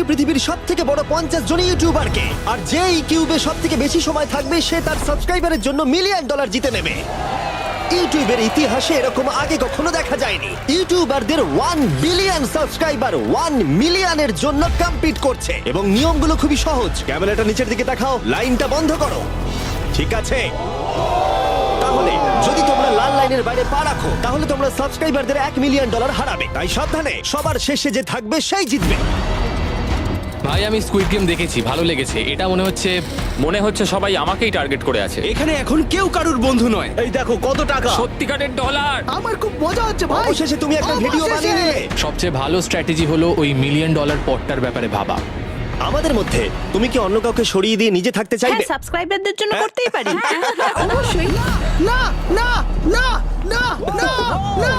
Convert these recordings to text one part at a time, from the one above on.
পৃথিবীর সব থেকে বড় 50 জন ইউটিউবারকে, আর যে এই কিউবে সব থেকে বেশি সময় থাকবে সে তার সাবস্ক্রাইবারের জন্য $1 মিলিয়ন জিতে নেবে। ইউটিউবের ইতিহাসে এরকম আগে কখনো দেখা যায়নি। ইউটিউবারদের 1 বিলিয়ন সাবস্ক্রাইবার 1 মিলিয়নের জন্য কম্পিট করছে, এবং নিয়মগুলো খুবই সহজ। ক্যামেরাটা নিচের দিকে দেখাও, লাইনটা বন্ধ করো। ঠিক আছে, তাহলে যদি তোমরা লাল লাইনের বাইরে পা রাখো তাহলে তোমরা সাবস্ক্রাইবারদের $1 মিলিয়ন হারাবে। তাই সাবধানে, সবার শেষে যে থাকবে সেই জিতবে। ভাই আমি স্কুইড গেম দেখেছি, ভালো লেগেছে। এটা মনে হচ্ছে সবাই আমাকেই টার্গেট করে আছে। এখানে এখন কেউ কারুর বন্ধু নয়। এই দেখো কত টাকা। সত্যিকারের ডলার। আমার খুব মজা হচ্ছে ভাই। অবশেষে তুমি একটা ভিডিও বানিয়ে নিলে। সবচেয়ে ভালো স্ট্র্যাটেজি হলো ওই $1 মিলিয়ন পটটার ব্যাপারে ভাবা। আমাদের মধ্যে তুমি কি অন্য কাউকে সরিয়ে দিয়ে নিজে থাকতে চাইবে? হ্যাঁ, সাবস্ক্রাইবারদের জন্য করতেই পারি। অবশ্যই। না না না না না না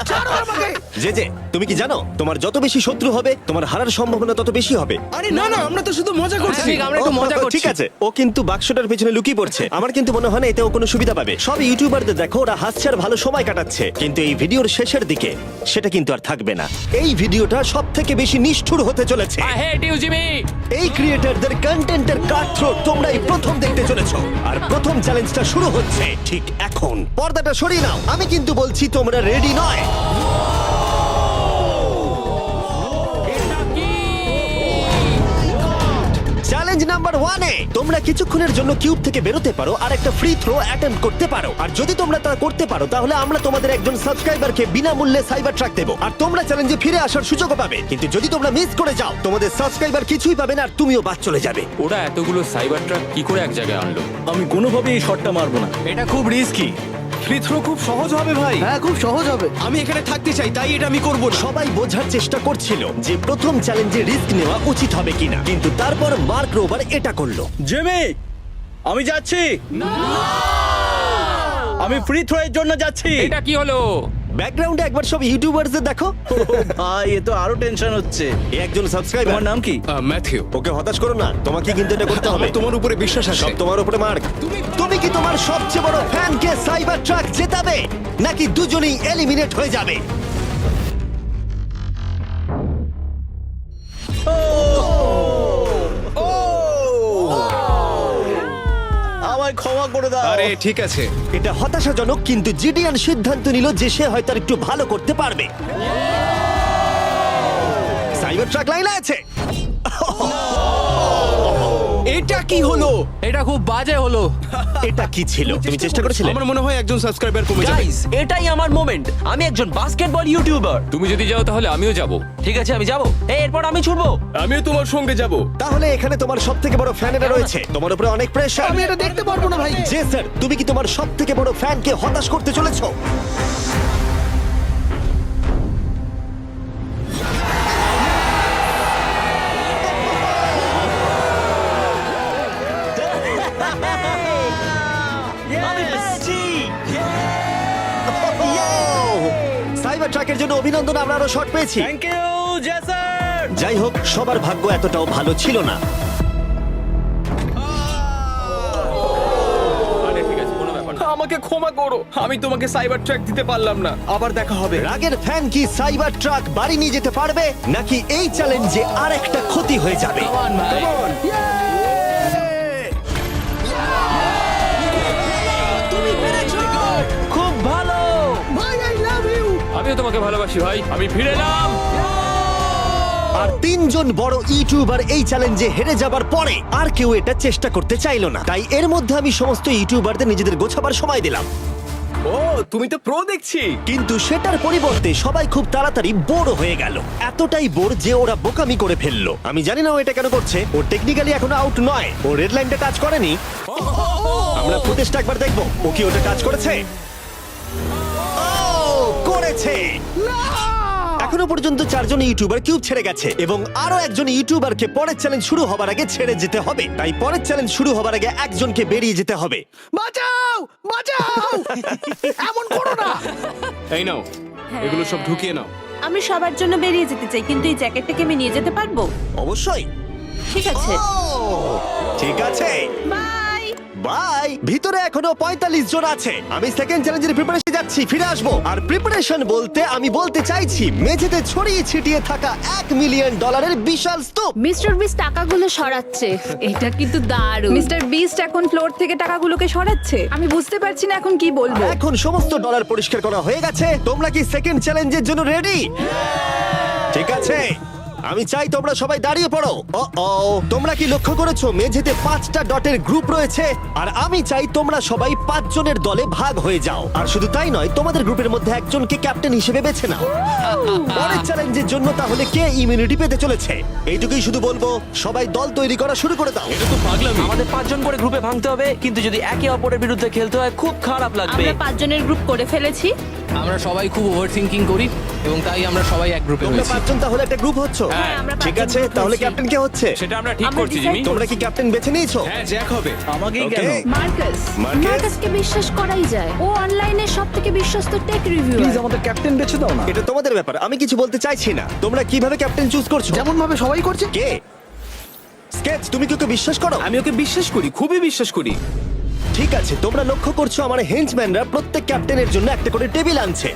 ছাড়ো আমাকে। যে তুমি কি জানো তোমার যত বেশি শত্রু হবে তোমার হারার সম্ভাবনা তত বেশি হবে। আরে না না, আমরা তো শুধু মজা করছি। ঠিক, আমরা একটু মজা করছি। ঠিক আছে, ও কিন্তু বাক্সটার পেছনে লুকিয়ে পড়ছে। আমার কিন্তু মনে হয় না এতে ও কোনো সুবিধা পাবে। সব ইউটিউবারদের দেখো ওরা হাসছে আর ভালো সময় কাটাচ্ছে, কিন্তু এই ভিডিওর শেষের দিকে সেটা কিন্তু আর থাকবে না। এই ভিডিওটা সব থেকে বেশি নিষ্ঠুর হতে চলেছে। I hate you Jimmy. এই ক্রিয়েটরদের কন্টেন্টের কাটথ্রোট তোমরাই প্রথম দেখতে চলেছো, আর প্রথম চ্যালেঞ্জটা শুরু হচ্ছে ঠিক এখন। পর্দাটা সরিয়ে নাও, আমি কিন্তু বলছি তোমরা রেডি নয়। চ্যালেঞ্জ নাম্বার 1 এ তোমরা কিছুক্ষণের জন্য কিউব থেকে বেরোতে পারো আর একটা ফ্রি থ্রো অ্যাটেম্প্ট করতে পারো। আর যদি তোমরা তা করতে পারো তাহলে আমরা তোমাদের একজন সাবস্ক্রাইবারকে বিনামূল্যে সাইবার ট্রাক দেবো, আর তোমরা চ্যালেঞ্জে ফিরে আসার সুযোগও পাবে। কিন্তু যদি তোমরা মিস করে যাও তোমাদের সাবস্ক্রাইবার কিছুই পাবে না আর তুমিও বাদ চলে যাবে। ওরা এতগুলো সাইবার ট্রাক কি করে এক জায়গায় আনলো? আমি কোনোভাবেই এই শটটা মারবো না। এটা খুব রিস্কি। ফ্রি থ্রো খুব সহজ হবে ভাই। হ্যাঁ খুব সহজ হবে। আমি এখানে থাকতে চাই, তাই এটা আমি করব না। সবাই বোঝার চেষ্টা করছিল যে প্রথম চ্যালেঞ্জে রিস্ক নেওয়া উচিত হবে কিনা, কিন্তু তারপর মার্ক রোবার এটা করলো। জেমি, আমি যাচ্ছি। আমি ফ্রি থ্রো এর জন্য যাচ্ছি। এটা কি হলো? ব্যাকগ্রাউন্ডে একবার সব ইউটিউবারদের দেখো। ভাই এ তো আরো টেনশন হচ্ছে। এ একজন সাবস্ক্রাইবার। তোমার নাম কি? ম্যাথিউ। ওকে হতাশ করো না, তোমাকে কিন্তু এটা করতে হবে। আমার তোমার উপরে বিশ্বাস আছে। সব তোমার উপরে মার্ক। তুমি কি তোমার সবচেয়ে বড় ফ্যানকে সাইবার ট্রাক জেতাবে, নাকি দুজনেই এলিমিনেট হয়ে যাবে? আমায় ক্ষমা করে দাও। আরে ঠিক আছে। এটা হতাশাজনক, কিন্তু জিডিয়ান সিদ্ধান্ত নিল যে সে হয়তো আর একটু ভালো করতে পারবে। সাইবার ট্রাক লাইনে আছে। এটা কি হলো? এটা খুব বাজে হলো। এটা কি ছিল? তুমি চেষ্টা করেছিলে? আমার মনে হয় একজন সাবস্ক্রাইবার কমে যাবে। গাইস, এটাই আমার মোমেন্ট। আমি একজন বাস্কেটবল ইউটিউবার। তুমি যদি যাও তাহলে আমিও যাব। ঠিক আছে, আমি যাব। এরপর আমি ছুটবো। আমিও তোমার সঙ্গে যাব। তাহলে এখানে তোমার সব থেকে বড় ফ্যানেরা রয়েছে, তোমার উপরে অনেক প্রেশার। আমি এটা দেখতে পারবো না ভাই। যে স্যার, তুমি কি তোমার সব থেকে বড় ফ্যানকে হতাশ করতে চলেছো? আমি পেরেছি। সাইবার ট্রাকের জন্য অভিনন্দন, আমরা আরো শট পেয়েছি। থ্যাংক ইউ জেসার। যাই হোক, সবার ভাগ্য এতটাও ভালো ছিল না। আরে ঠিক আছে, কোনো ব্যাপার না। আমাকে ক্ষমা করো, আমি তোমাকে সাইবার ট্র্যাক দিতে পারলাম না। আবার দেখা হবে। রাগের ফ্যান কি সাইবার ট্রাক বাড়ি নিয়ে যেতে পারবে, নাকি এই চ্যালেঞ্জে আরেকটা ক্ষতি হয়ে যাবে? Come on, ভাই। তুমি পেরেছো। খুব ভালো। ভাই আই লাভ ইউ। আমিও তোমাকে ভালোবাসি ভাই। আমি ফিরে এলাম। আর 3 জন বড় ইউটিউবার এই চ্যালেঞ্জে হেরে যাবার পরে আর কেউ এটা চেষ্টা করতে চাইলো না। তাই এর মধ্যে আমি সমস্ত ইউটিউবারদের নিজেদের গোছাবার সময় দিলাম। ও, তুমি তো প্রো দেখছি। কিন্তু সেটার পরিবর্তে সবাই খুব তাড়াতাড়ি বোর হয়ে গেল। এতটাই বোর যে ওরা বোকামি করে ফেললো। আমি জানি না ও এটা কেন করছে। ও টেকনিক্যালি এখনো আউট নয়, ও রেড লাইনটা টাচ করেনি। আমরা ফুটেজটা একবার দেখবো, ও কি ওটা টাচ করেছে? ও করেছে। এখনো পর্যন্ত 4 জন ইউটিউবার কিউব ছেড়ে গেছে, এবং আরো একজন ইউটিউবারকে পরের চ্যালেঞ্জ শুরু হবার আগে ছেড়ে যেতে হবে। তাই পরের চ্যালেঞ্জ শুরু হবার আগে একজনকে বেরিয়ে যেতে হবে। বাঁচাও বাঁচাও। এমন করো না। এই নাও, এগুলো সব ঢুকিয়ে নাও। আমি সবার জন্য বেরিয়ে যেতে চাই, কিন্তু এই জ্যাকেটটাকে আমি নিয়ে যেতে পারবো? অবশ্যই। ঠিক আছে, ও, ঠিক আছে। বাই। বাই। ভিতরে এখনো 45 জন আছে। আমি সেকেন্ড চ্যালেঞ্জের প্রিপারেশনে যাচ্ছি, ফিরে আসবো। আর প্রিপারেশন বলতে আমি বলতে চাইছি মেঝেতে ছড়িয়ে ছিটিয়ে থাকা $1 মিলিয়ন বিশাল স্তূপ। মিস্টার বিস টাকাগুলো সরাচ্ছে। এটা কিন্তু দারুণ। মিস্টার বিস্ট এখন ফ্লোর থেকে টাকাগুলোকে সরাচ্ছে। আমি বুঝতে পারছি না এখন কি বলবো। এখন সমস্ত ডলার পরিষ্কার করা হয়ে গেছে। তোমরা কি সেকেন্ড চ্যালেঞ্জের জন্য রেডি? ঠিক আছে, আমি চাই তোমরা সবাই দাঁড়িয়ে পড়ো। তোমরা কি লক্ষ্য করেছো মেঝেতে 5টা ডটের গ্রুপ রয়েছে? আর আমি চাই তোমরা সবাই 5 জনের দলে ভাগ হয়ে যাও। আর শুধু তাই নয়, তোমাদের গ্রুপের মধ্যে একজনকে ক্যাপ্টেন হিসেবে বেছে নাও। পরের চ্যালেঞ্জের জন্য তাহলে কে ইমিউনিটি পেতে চলেছে? এইটুকুই শুধু বলবো, সবাই দল তৈরি করা শুরু করে দাও। এটা তো পাগলামি। আমাদের 5 জন করে গ্রুপে ভাঙতে হবে, কিন্তু যদি একে অপরের বিরুদ্ধে খেলতে হয় খুব খারাপ লাগবে। আমরা 5 জনের গ্রুপ করে ফেলেছি। আমরা সবাই খুব ওভার থিংকিং করি এবং তাই আমরা সবাই এক গ্রুপে তোমরা হয়েছি। 5 জন তাহলে একটা গ্রুপ হচ্ছ। হ্যাঁ, আমরা 5 ঠিক জন আছে, group তাহলে হচ্ছি। ক্যাপ্টেন কে হচ্ছে? সেটা আমরা ঠিক আমরা করছি decide জিমি। তোমরা কি ক্যাপ্টেন বেছে নিয়েছো? হ্যাঁ, জ্যাক হবে। আমাকেই Okay. কেন? মার্কাস, মার্কেস, মার্কাসকে বিশ্বাস করাই যায়। ও অনলাইনে সবথেকে বিশ্বস্ত টেক প্লিজ রিভিউয়ার। আমাদের ক্যাপ্টেন বেছে দাও না। এটা তোমাদের ব্যাপার, আমি কিছু বলতে চাইছি না। তোমরা কিভাবে ক্যাপ্টেন চুজ করছো? যেমন ভাবে সবাই করছে। কে? স্কেচ, তুমি কি ওকে বিশ্বাস করো? আমি ওকে বিশ্বাস করি, খুবই বিশ্বাস করি। ঠিক আছে, তোমরা লক্ষ্য করছো আমার হেঞ্চম্যানরা প্রত্যেক ক্যাপ্টেনের জন্য একটা করে টেবিল আনছে।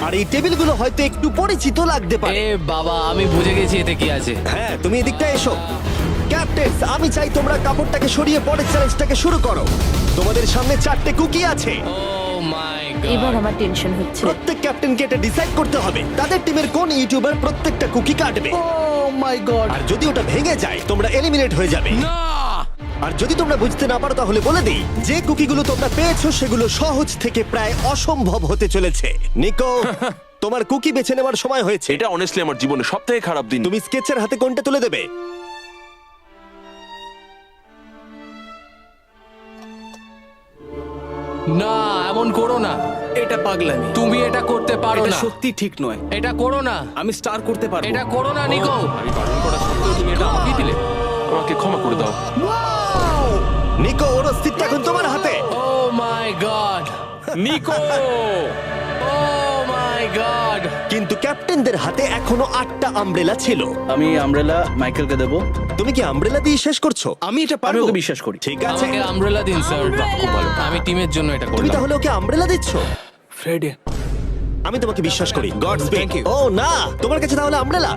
আর এই টেবিলগুলো হয়তো একটু পরিচিত লাগতে পারে। এ বাবা, আমি বুঝে গেছি এতে কি আছে। হ্যাঁ, তুমি এদিকটা এসো। ক্যাপ্টেন্স, আমি চাই তোমরা কাপড়টাকে সরিয়ে পরের চ্যালেঞ্জটাকে শুরু করো। তোমাদের সামনে 4টে কুকি আছে। ও মাই এবার গড। আমার টেনশন হচ্ছে। প্রত্যেক ক্যাপ্টেনকে এটা ডিসাইড করতে হবে তাদের টিমের কোন ইউটিউবার প্রত্যেকটা কুকি কাটবে। ও মাই গড। আর যদি ওটা ভেঙে যায় তোমরা এলিমিনেট হয়ে যাবে। না! আর যদি তোমরা বুঝতে না পারো তাহলে বলে দিই, যে কুকিগুলো তোমরা পেয়েছো সেগুলো সহজ থেকে প্রায় অসম্ভব হতে চলেছে। নিকো, তোমার কুকি বেছে নেওয়ার সময় হয়েছে। এটা অনেস্টলি আমার জীবনে সবথেকে খারাপ দিন। তুমি স্কেচের হাতে কোনটা তুলে দেবে? না, এমন করো না। এটা পাগলামি। তুমি এটা করতে পারো এটা না। সত্যি ঠিক নয়। এটা করো না। আমি স্টার করতে পারবো। এটা করো না নিকো। আমি বারণ করা সত্ত্বেও তুমি এটা আমাকেই দিলে। আমাকে ক্ষমা করে দাও। নিকো, ওর অস্তিত্ব এখন তোমার হাতে। ও my god. Nicco! O my god. কিন্তু ক্যাপ্টেনদের হাতে এখনো 8টা আমব্রেলা ছিল। আমি আমব্রেলা মাইকেলকে দেবো। তুমি কি আমব্রেলা দিয়ে শেষ করছো? আমি এটা আমি পারবো। ওকে বিশ্বাস করি। ঠিক আছে, আমাকে আমব্রেলা দিন স্যার। আমি টিমের জন্য এটা তুমি করলাম। তাহলে ওকে আমব্রেলা দিচ্ছ? ফ্রেডে, আমি তোমাকে বিশ্বাস করি। God speak. Thank you. ও না, তোমার কাছে তাহলে আমব্রেলা।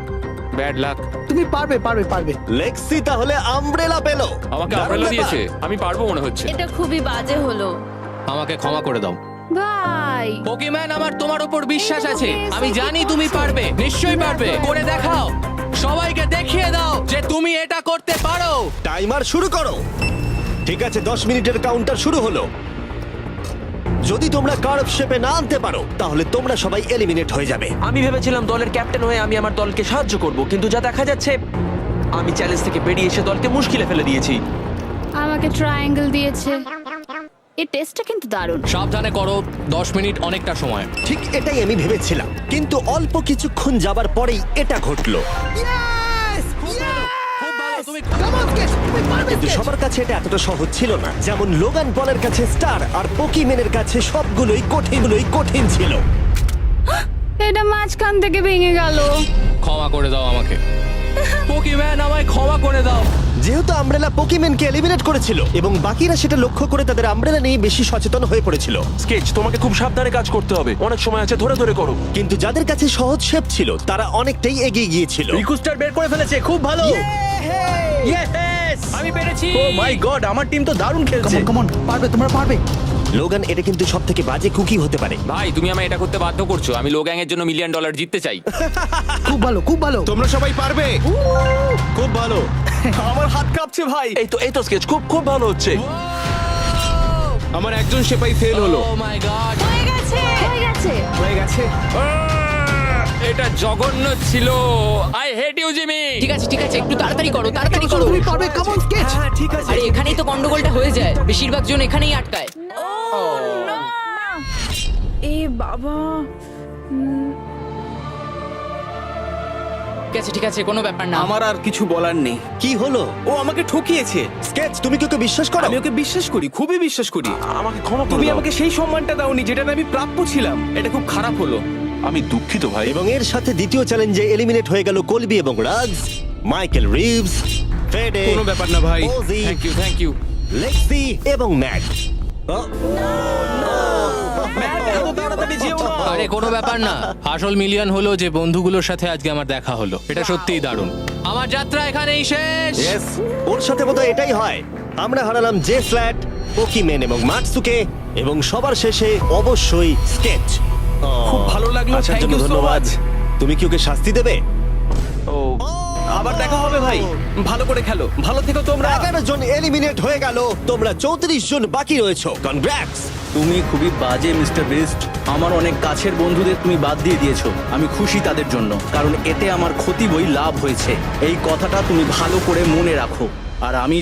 Bad luck. তুমি পারবে পারবে পারবে। লেক্সি তাহলে আমব্রেলা পেলো। আমাকে দারুণ আমব্রেলা ব্যাপার। দিয়েছে। আমি পারবো মনে হচ্ছে। এটা খুবই বাজে হলো। আমাকে ক্ষমা করে দাও। ভাই, পোকিম্যান, আমার তোমার উপর বিশ্বাস আছে। আমি জানি তুমি পারবে, নিশ্চয়ই পারবে। করে দেখাও। সবাইকে দেখিয়ে দাও যে তুমি এটা করতে পারো। টাইমার শুরু করো। ঠিক আছে, 10 মিনিটের কাউন্টার শুরু হলো। যদি তোমরা কার্ভ শেপে না আনতে পারো তাহলে তোমরা সবাই এলিমিনেট হয়ে যাবে। আমি ভেবেছিলাম দলের ক্যাপ্টেন হয়ে আমি আমার দলকে সাহায্য করব, কিন্তু যা দেখা যাচ্ছে আমি চ্যালেঞ্জ থেকে বেরিয়ে এসে দলকে মুশকিলে ফেলে দিয়েছি। আমাকে ট্রায়াঙ্গেল দিয়েছে। এই টেস্টটা কিন্তু দারুণ। সাবধানে করো, 10 মিনিট অনেকটা সময়। ঠিক এটাই আমি ভেবেছিলাম, কিন্তু অল্প কিছুক্ষণ যাবার পরেই এটা ঘটলো। ইয়েস! খুব ভালো, তুমি কাম অন স্কেচ, তুমি পারবে কিন্তু স্কেচ। সবার কাছে এটা এতটা সহজ ছিল না। যেমন লোগান পলের কাছে স্টার আর পোকিম্যানের কাছে সবগুলোই কঠিন ছিল। এটা মাঝখান থেকে ভেঙে গেল। ক্ষমা করে দাও আমাকে। পোকিম্যান, আমায় ক্ষমা করে দাও। যেহেতু আমব্রেলা পোকিম্যানকে এলিমিনেট করেছিল এবং বাকিরা সেটা লক্ষ্য করে তাদের আমব্রেলা নিয়ে বেশি সচেতন হয়ে পড়েছিল। স্কেচ, তোমাকে খুব সাবধানে কাজ করতে হবে। অনেক সময় আছে, ধরে ধরে করো। কিন্তু যাদের কাছে সহজ শেপ ছিল তারা অনেকটাই এগিয়ে গিয়েছিল। রিকুস্টার বের করে ফেলেছে, খুব ভালো। ইয়েস! আমি পেরেছি। ও মাই গড, আমার টিম তো দারুণ খেলছে। কাম অন, পারবে, তোমরা পারবে। লোগান, এটা কিন্তু সব থেকে বাজে কুকি হতে পারে। ভাই, তুমি আমায় এটা করতে বাধ্য করছো। আমি লোগ্যাং এর জন্য $1 মিলিয়ন জিততে চাই। খুব ভালো, খুব ভালো। তোমরা সবাই পারবে। খুব ভালো। আমার হাত কাঁপছে ভাই। এই তো স্কেচ, খুব খুব ভালো হচ্ছে। আমার একজন সেপাই ফেল হলো। Oh my God. হয়ে গেছে, হয়ে গেছে। হয়ে গেছে। এটা জঘন্য ছিল। I hate you Jimmy. ঠিক আছে ঠিক আছে, একটু তাড়াতাড়ি করো, তাড়াতাড়ি করো। তুমি পারবে, কাম অন স্কেচ। হ্যাঁ, ঠিক আছে। আরে এখানেই তো গন্ডগোলটা হয়ে যায়, বেশিরভাগ জন এখানেই আটকায়। এ বাবা। ঠিক আছে, কোনো ব্যাপার না। আমার আর কিছু বলার নেই। কি হলো? ও আমাকে ঠকিয়েছে। স্কেচ, তুমি কি ওকে বিশ্বাস করো? আমি ওকে বিশ্বাস করি, খুবই বিশ্বাস করি। আমাকে ক্ষমা করে তুমি দাও। আমাকে সেই সম্মানটা দাওনি যেটাতে আমি প্রাপ্য ছিলাম। এটা খুব খারাপ হলো। আমি দুঃখিত ভাই। এবং এর সাথে দ্বিতীয় চ্যালেঞ্জে এলিমিনেট হয়ে গেল কলবি এবং রাজ, মাইকেল রিভস, ফেডে, কোনো ব্যাপার না ভাই। OG, thank you. লেক্সি এবং ম্যাট। এত তাড়াতাড়ি যেও না। আরে কোনো ব্যাপার না, আসল মিলিয়ন হলো যে বন্ধুগুলোর সাথে আজকে আমার দেখা হলো। এটা সত্যিই দারুণ। আমার যাত্রা এখানেই শেষ। Yes, ওর সাথে বোধহয় এটাই হয়। আমরা হারালাম জে ফ্ল্যাট, পোকিমেন এবং মাটসুকে, এবং সবার শেষে অবশ্যই স্কেচ। খুব ভালো লাগলো, আসার থ্যাংক জন্য ইউ সো ধন্যবাদ। মাচ। তুমি কি ওকে শাস্তি দেবে? ও আবার দেখা হবে ভাই, ভালো করে খেলো, ভালো থেকো তোমরা। 11 জন এলিমিনেট হয়ে গেল, তোমরা 34 জন বাকি রয়েছো। কনগ্রাটস। তুমি খুবই বাজে মিস্টার বিস্ট। আমার অনেক কাছের বন্ধুদের তুমি বাদ দিয়ে দিয়েছো। আমি খুশি তাদের জন্য, কারণ এতে আমার ক্ষতি বই লাভ হয়েছে। এই কথাটা তুমি ভালো করে মনে রাখো। আর আমি